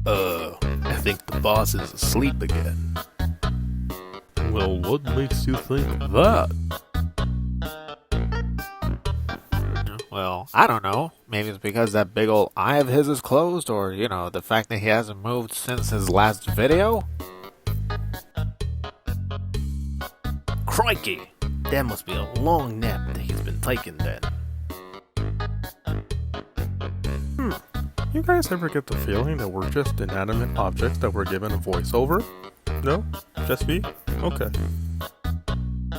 I think the boss is asleep again. Well, what makes you think that? Well, I don't know. Maybe it's because that big old eye of his is closed, or, the fact that he hasn't moved since his last video? Crikey! That must be a long nap that he's been taking then. You guys ever get the feeling that we're just inanimate objects that we're given a voiceover? No? Just me? Okay.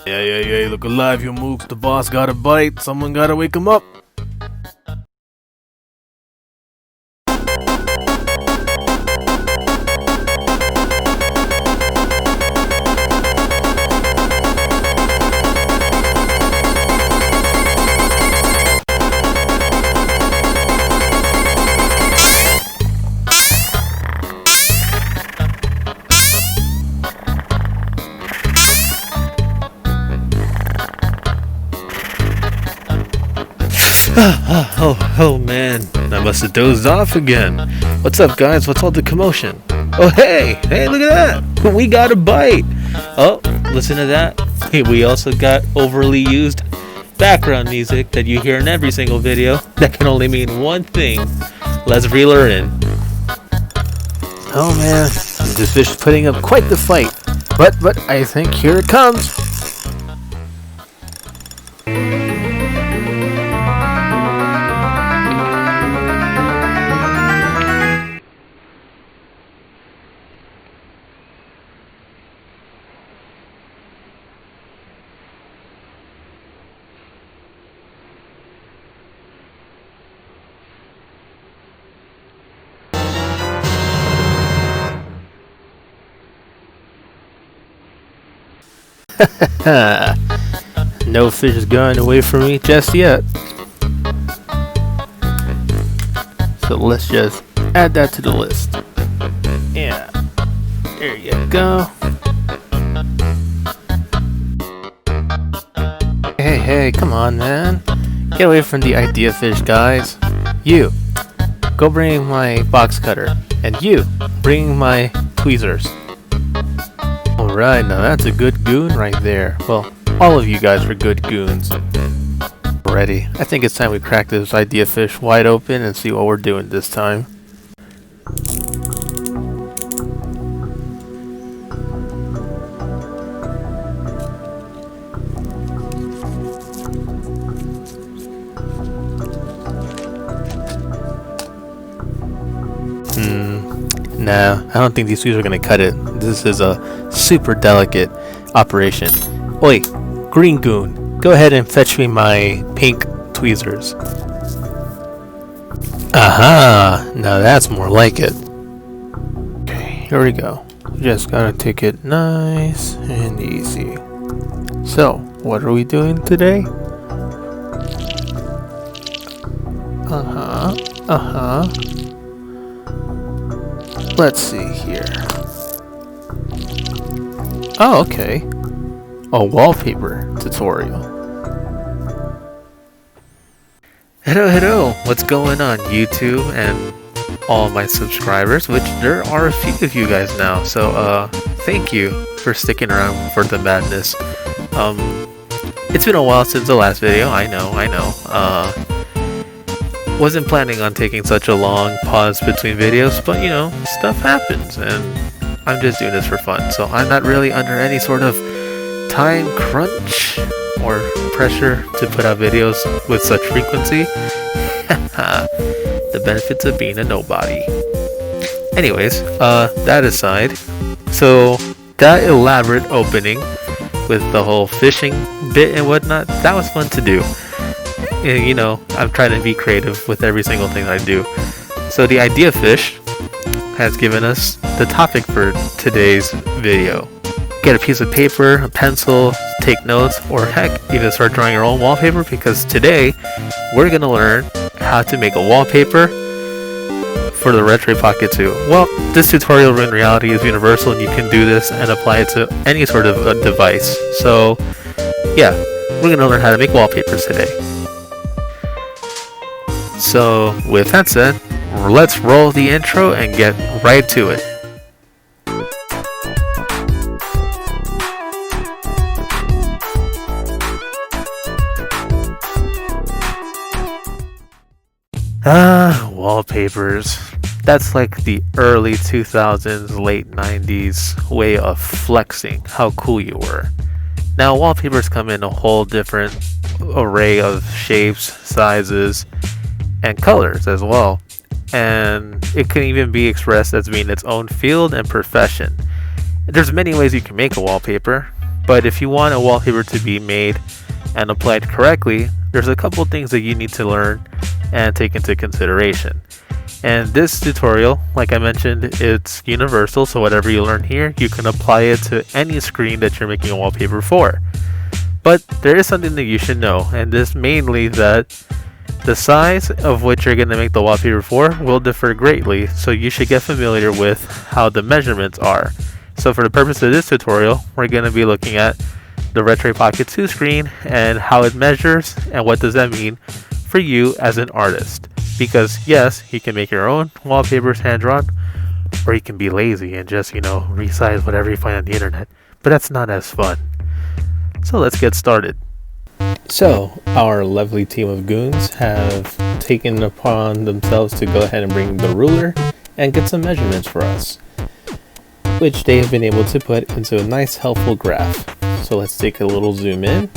Yeah, look alive, you mooks. The boss got a bite. Someone gotta wake him up. Oh man, I must have dozed off again. What's up, guys? What's all the commotion? Oh hey, look at that! We got a bite! Oh, listen to that. Hey, we also got overly used background music that you hear in every single video. That can only mean one thing. Let's reel her in. Oh man, this fish is putting up quite the fight. But I think here it comes. No fish is going away from me just yet. So let's just add that to the list. Yeah, there you go. Hey, come on, man. Get away from the idea fish, guys. You, go bring my box cutter. And you, bring my tweezers. Alright, now that's a good goon right there. Well, all of you guys are good goons. Ready. I think it's time we crack this idea fish wide open and see what we're doing this time. Nah, I don't think these tweezers are gonna cut it. This is a super delicate operation. Oi, green goon, go ahead and fetch me my pink tweezers. Aha, now that's more like it. Okay, here we go. We just gotta take it nice and easy. So, what are we doing today? Let's see here. Oh, okay. A wallpaper tutorial. Hello, what's going on YouTube and all my subscribers, which there are a few of you guys now, so thank you for sticking around for the madness. It's been a while since the last video, I know. Wasn't planning on taking such a long pause between videos, but stuff happens and I'm just doing this for fun, so I'm not really under any sort of time crunch or pressure to put out videos with such frequency. The benefits of being a nobody. Anyways, that aside, so that elaborate opening with the whole fishing bit and whatnot, that was fun to do. I'm trying to be creative with every single thing I do. So the idea fish has given us the topic for today's video. Get a piece of paper, a pencil, take notes, or heck, even start drawing your own wallpaper, because today we're going to learn how to make a wallpaper for the Retroid Pocket 2. Well, this tutorial in reality is universal and you can do this and apply it to any sort of a device. So yeah, we're going to learn how to make wallpapers today. So with that said, let's roll the intro and get right to it. Wallpapers. That's like the early 2000s, late 90s way of flexing how cool you were. Now wallpapers come in a whole different array of shapes, sizes, and colors as well. And it can even be expressed as being its own field and profession. There's many ways you can make a wallpaper, but if you want a wallpaper to be made and applied correctly, there's a couple things that you need to learn and take into consideration. And this tutorial, like I mentioned, it's universal, so whatever you learn here, you can apply it to any screen that you're making a wallpaper for. But there is something that you should know, and this mainly that the size of which you're going to make the wallpaper for will differ greatly, so you should get familiar with how the measurements are. So for the purpose of this tutorial, we're going to be looking at the Retroid Pocket 2 screen and how it measures and what does that mean for you as an artist. Because yes, you can make your own wallpapers hand-drawn, or you can be lazy and just, resize whatever you find on the internet. But that's not as fun. So let's get started. So, our lovely team of goons have taken upon themselves to go ahead and bring the ruler and get some measurements for us, which they have been able to put into a nice helpful graph. So let's take a little zoom in,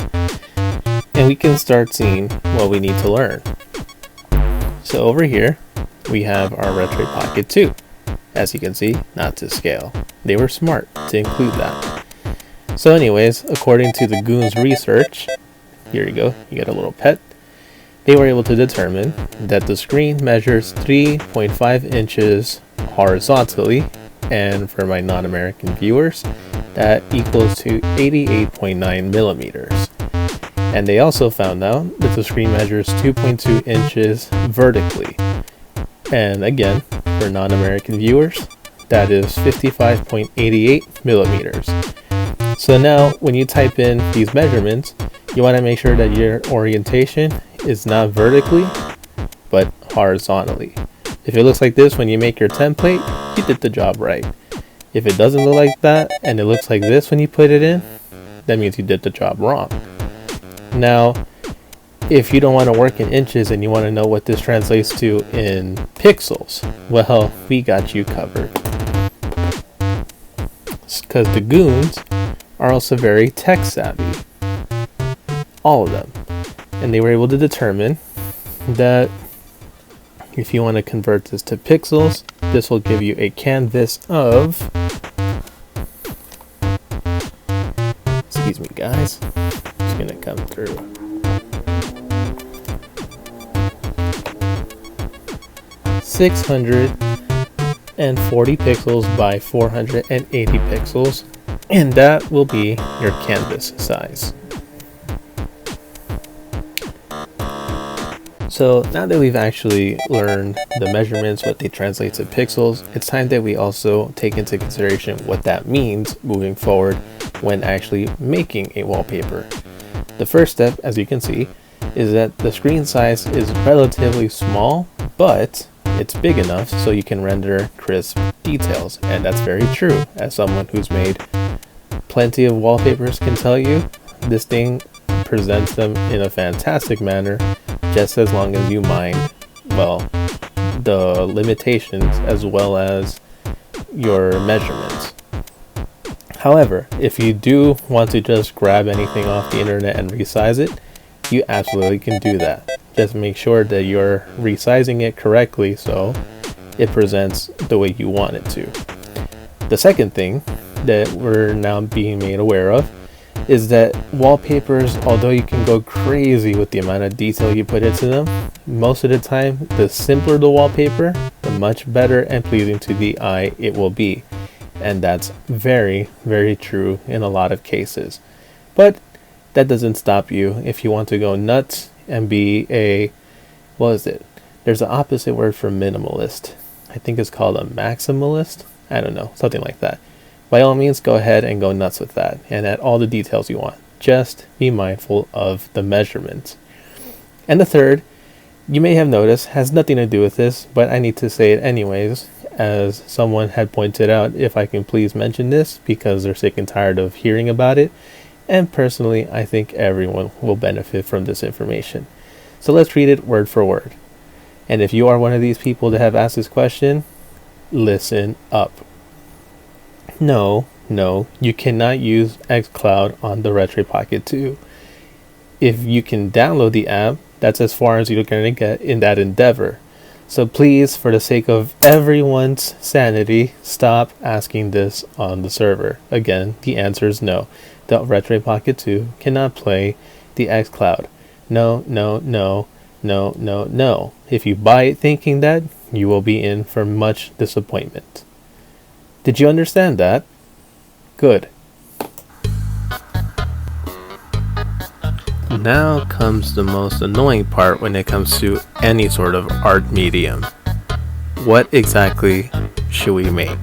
and we can start seeing what we need to learn. So over here, we have our Retroid Pocket 2. As you can see, not to scale. They were smart to include that. So anyways, according to the Goons research, here you go, you get a little pet. They were able to determine that the screen measures 3.5 inches horizontally, and for my non-American viewers, that equals to 88.9 millimeters. And they also found out that the screen measures 2.2 inches vertically. And again, for non-American viewers, that is 55.88 millimeters. So now, when you type in these measurements, you want to make sure that your orientation is not vertically, but horizontally. If it looks like this when you make your template, you did the job right. If it doesn't look like that, and it looks like this when you put it in, that means you did the job wrong. Now, if you don't want to work in inches and you want to know what this translates to in pixels, well, we got you covered. Because the goons are also very tech savvy. All of them. And they were able to determine that if you want to convert this to pixels, this will give you a canvas of... Excuse me, guys. It's gonna come through. ...640 pixels by 480 pixels, and that will be your canvas size. So now that we've actually learned the measurements, what they translate to pixels, it's time that we also take into consideration what that means moving forward when actually making a wallpaper. The first step, as you can see, is that the screen size is relatively small, but it's big enough so you can render crisp details. And that's very true. As someone who's made plenty of wallpapers can tell you, this thing presents them in a fantastic manner, just as long as you mind, well, the limitations as well as your measurements. However, if you do want to just grab anything off the internet and resize it, you absolutely can do that. Just make sure that you're resizing it correctly so it presents the way you want it to. The second thing that we're now being made aware of is that wallpapers, although you can go crazy with the amount of detail you put into them, most of the time, the simpler the wallpaper, the much better and pleasing to the eye it will be. And that's very, very true in a lot of cases. But that doesn't stop you if you want to go nuts and be a, what is it? There's an opposite word for minimalist. I think it's called a maximalist. I don't know, something like that. By all means, go ahead and go nuts with that and add all the details you want. Just be mindful of the measurements. And the third you may have noticed has nothing to do with this, but I need to say it anyways, as someone had pointed out if I can please mention this because they're sick and tired of hearing about it, and personally I think everyone will benefit from this information. So let's read it word for word. And if you are one of these people that have asked this question, listen up. No, you cannot use xCloud on the Retroid Pocket 2. If you can download the app, that's as far as you're going to get in that endeavor. So please, for the sake of everyone's sanity, stop asking this on the server. Again, the answer is no. The Retroid Pocket 2 cannot play the xCloud. No. If you buy it thinking that, you will be in for much disappointment. Did you understand that? Good. Now comes the most annoying part when it comes to any sort of art medium. What exactly should we make?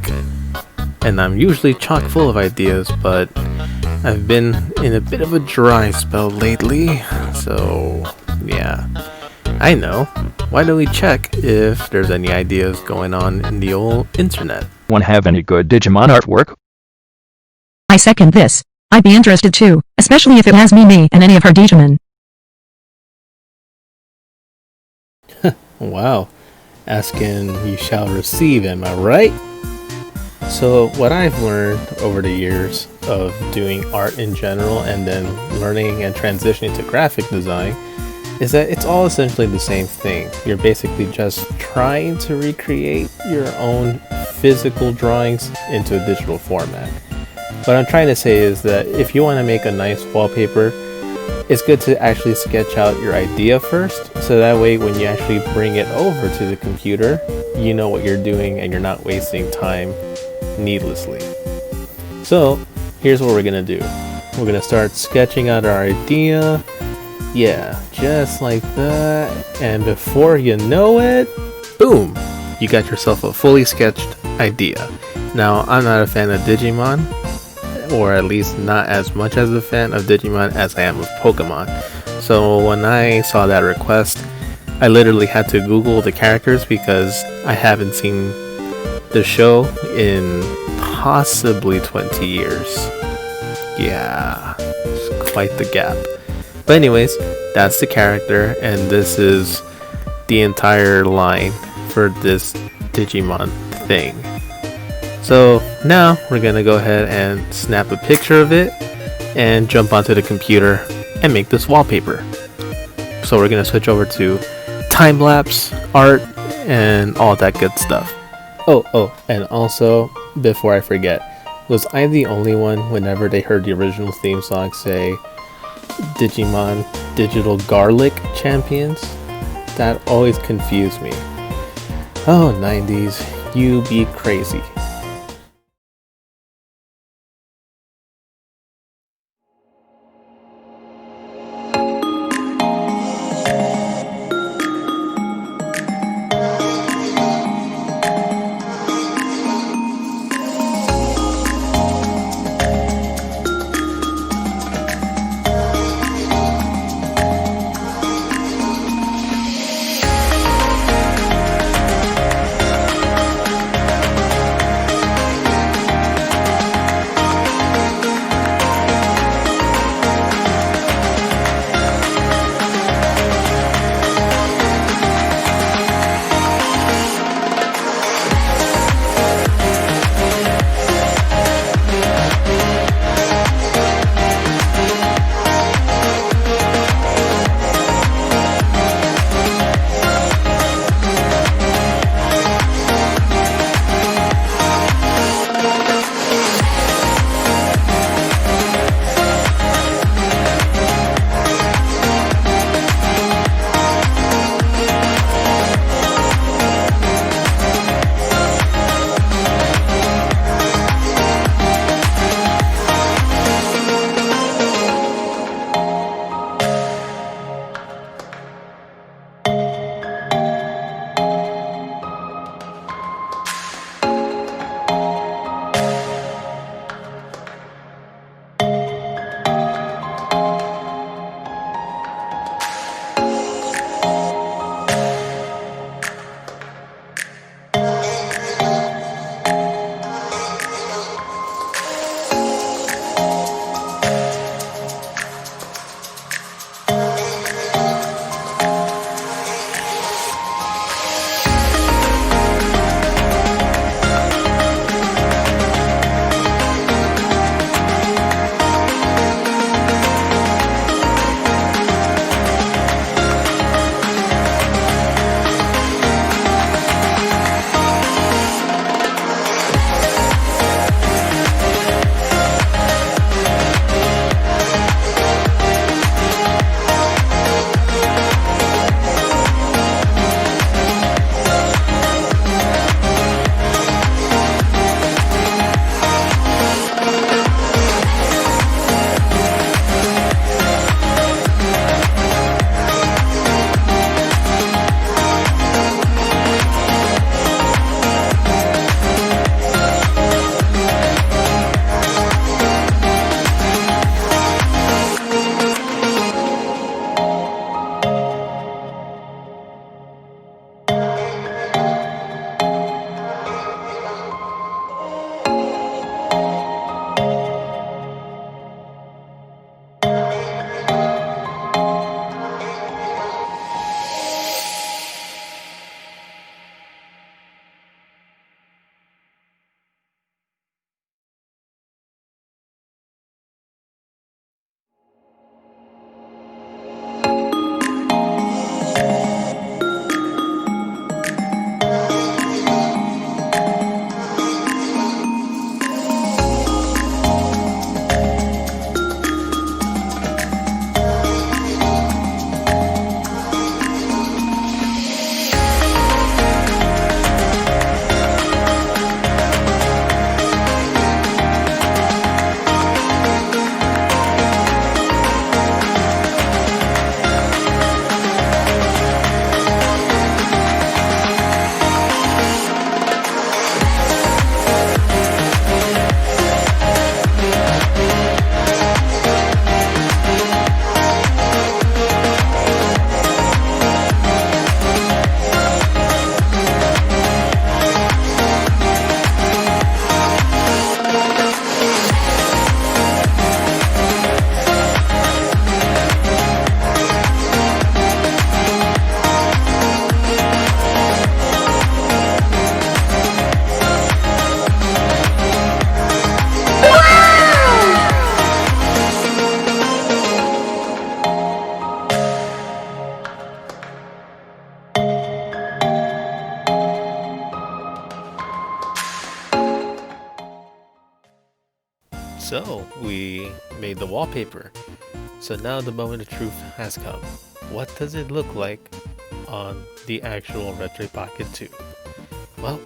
And I'm usually chock full of ideas, but I've been in a bit of a dry spell lately, so yeah. I know. Why don't we check if there's any ideas going on in the old internet? One have any good Digimon artwork? I second this. I'd be interested too, especially if it has me and any of her Digimon. Wow. Asking you shall receive, am I right? So what I've learned over the years of doing art in general and then learning and transitioning to graphic design is that it's all essentially the same thing. You're basically just trying to recreate your own physical drawings into a digital format. What I'm trying to say is that if you want to make a nice wallpaper, it's good to actually sketch out your idea first, so that way when you actually bring it over to the computer, you know what you're doing and you're not wasting time needlessly. So here's what we're gonna do. We're gonna start sketching out our idea. Yeah, just like that. And before you know it, boom, you got yourself a fully sketched idea. Now, I'm not a fan of Digimon, or at least not as much as a fan of Digimon as I am of Pokemon. So when I saw that request, I literally had to Google the characters because I haven't seen the show in possibly 20 years. Yeah, it's quite the gap. But anyways, that's the character, and this is the entire line for this Digimon thing. So now we're gonna go ahead and snap a picture of it and jump onto the computer and make this wallpaper. So we're gonna switch over to time-lapse art and all that good stuff. Oh, and also, before I forget, was I the only one whenever they heard the original theme song say Digimon Digital Garlic Champions? That always confused me. Oh, 90s, you be crazy. So we made the wallpaper. So now the moment of truth has come. What does it look like on the actual Retroid Pocket 2? Well,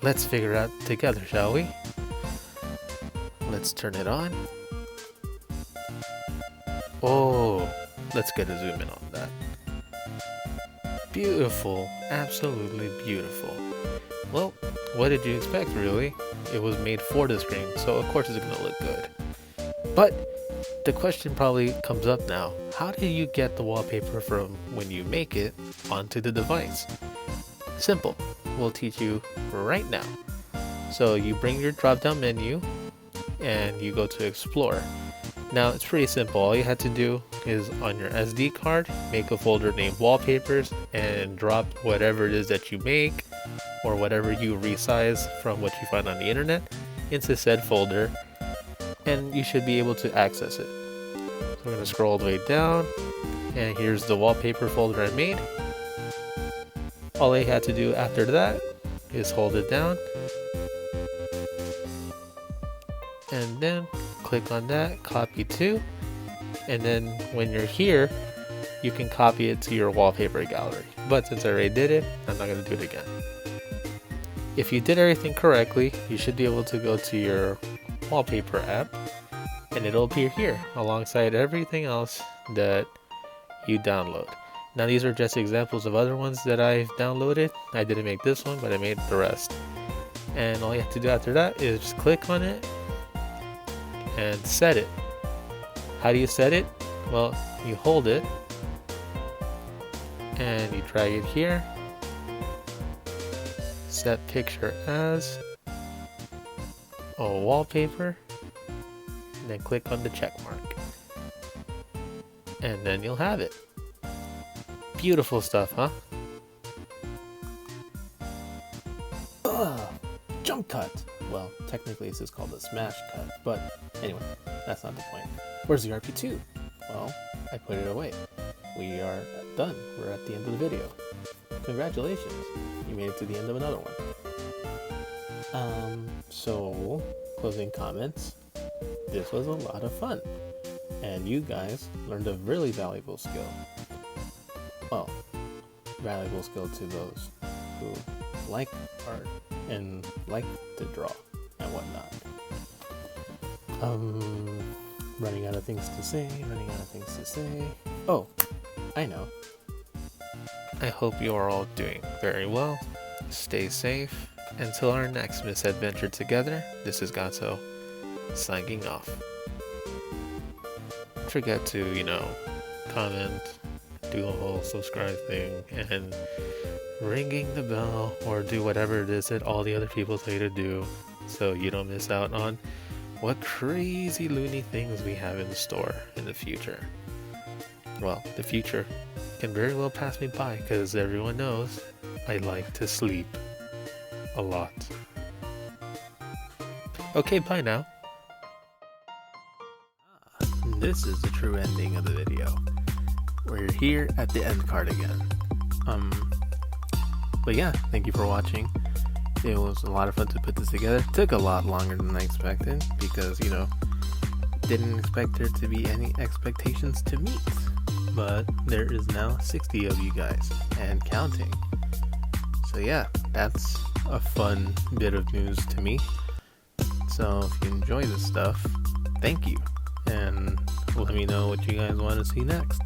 let's figure it out together, shall we? Let's turn it on. Oh, let's get a zoom in on that. Beautiful, absolutely beautiful. Well, what did you expect, really? It was made for the screen, so of course it's gonna look good. But the question probably comes up now. How do you get the wallpaper from when you make it onto the device? Simple. We'll teach you right now. So you bring your drop-down menu and you go to Explore. Now it's pretty simple. All you had to do is on your SD card, make a folder named Wallpapers and drop whatever it is that you make or whatever you resize from what you find on the internet into said folder, and you should be able to access it. So we're going to scroll all the way down, and here's the wallpaper folder I made. All I had to do after that is hold it down and then click on that, copy to, and then when you're here you can copy it to your wallpaper gallery. But since I already did it, I'm not going to do it again. If you did everything correctly, you should be able to go to your wallpaper app and it'll appear here alongside everything else that you download. Now these are just examples of other ones that I've downloaded. I didn't make this one, but I made the rest. And all you have to do after that is just click on it and set it. How do you set it? Well, you hold it and you drag it here, set picture as a wallpaper, and then click on the check mark, and then you'll have it. Beautiful stuff, huh? Jump cut! Well, technically this is called a smash cut, but anyway, that's not the point. Where's the RP2? Well, I put it away. We are done. We're at the end of the video. Congratulations! You made it to the end of another one. So, closing comments. This was a lot of fun. And you guys learned a really valuable skill. Well, valuable skill to those who like art and like to draw and whatnot. Running out of things to say, Oh, I know. I hope you are all doing very well. Stay safe. Until our next misadventure together, this is Gato, signing off. Don't forget to, comment, do the whole subscribe thing, and ringing the bell, or do whatever it is that all the other people tell you to do, so you don't miss out on what crazy loony things we have in store in the future. Well, the future can very well pass me by, because everyone knows I like to sleep a lot. Okay, bye now. This is the true ending of the video. We're here at the end card again. But yeah, thank you for watching. It was a lot of fun to put this together. It took a lot longer than I expected because, didn't expect there to be any expectations to meet. But there is now 60 of you guys and counting. So yeah, that's a fun bit of news to me. So if you enjoy this stuff, thank you. And let me know what you guys want to see next.